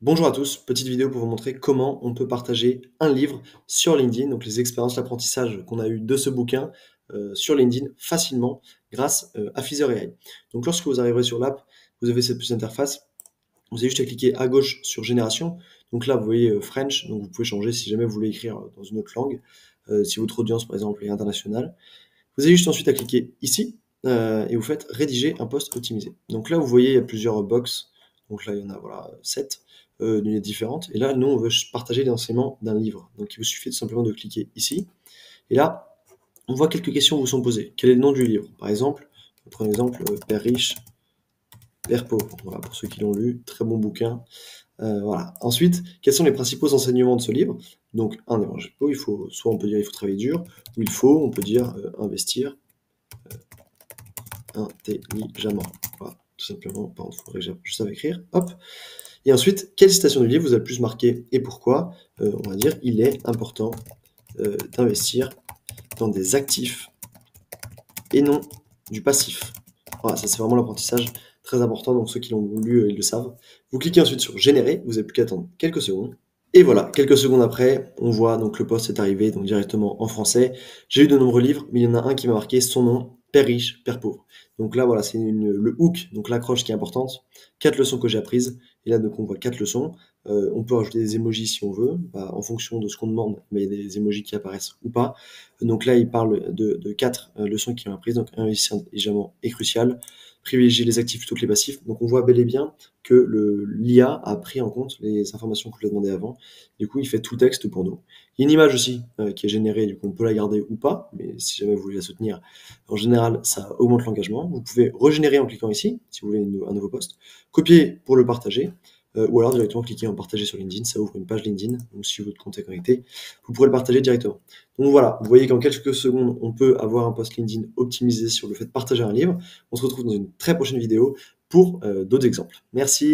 Bonjour à tous, petite vidéo pour vous montrer comment on peut partager un livre sur LinkedIn, donc les expériences, l'apprentissage qu'on a eu de ce bouquin sur LinkedIn facilement grâce à Feather AI. Donc lorsque vous arriverez sur l'app, vous avez cette petite interface, vous avez juste à cliquer à gauche sur Génération. Donc là, vous voyez French, donc vous pouvez changer si jamais vous voulez écrire dans une autre langue, si votre audience par exemple est internationale. Vous avez juste ensuite à cliquer ici et vous faites rédiger un post optimisé. Donc là, vous voyez, il y a plusieurs box. Donc là, il y en a voilà, 7 différentes. Et là, nous, on veut partager l'enseignement d'un livre. Donc il vous suffit tout simplement de cliquer ici. Et là, on voit quelques questions vous sont posées. Quel est le nom du livre? Par exemple, prenons l'exemple Père riche, Père pauvre. Voilà, pour ceux qui l'ont lu, très bon bouquin. Voilà. Ensuite, quels sont les principaux enseignements de ce livre? Donc, un évangile, il faut, soit on peut dire il faut travailler dur, ou on peut dire investir intelligemment. Voilà, tout simplement. Par contre, il faudrait que je sache écrire. Hop. Et ensuite, quelle citation du livre vous a le plus marqué et pourquoi? On va dire il est important d'investir dans des actifs et non du passif. Voilà, ça c'est vraiment l'apprentissage très important, donc ceux qui l'ont lu, ils le savent. Vous cliquez ensuite sur générer, vous n'avez plus qu'à attendre quelques secondes. Et voilà, quelques secondes après, on voit donc le post est arrivé, donc directement en français. J'ai eu de nombreux livres, mais il y en a un qui m'a marqué, son nom, Père riche, Père pauvre. Donc là, voilà, c'est le hook, donc l'accroche qui est importante. 4 leçons que j'ai apprises, et là donc on voit 4 leçons. On peut rajouter des emojis si on veut, en fonction de ce qu'on demande, mais il y a des emojis qui apparaissent ou pas. Donc là, il parle de 4 leçons qui ont apprises, donc investir intelligemment est crucial, privilégier les actifs plutôt que les passifs. Donc on voit bel et bien que l'IA a pris en compte les informations qu'on lui a demandées avant. Du coup, il fait tout texte pour nous. Il y a une image aussi qui est générée, du coup on peut la garder ou pas, mais si jamais vous voulez la soutenir, en général, ça augmente l'engagement. Vous pouvez régénérer en cliquant ici, si vous voulez un nouveau post, copier pour le partager, ou alors directement cliquer en partager sur LinkedIn, ça ouvre une page LinkedIn, donc si votre compte est connecté, vous pourrez le partager directement. Donc voilà, vous voyez qu'en quelques secondes, on peut avoir un post LinkedIn optimisé sur le fait de partager un livre. On se retrouve dans une très prochaine vidéo pour d'autres exemples. Merci.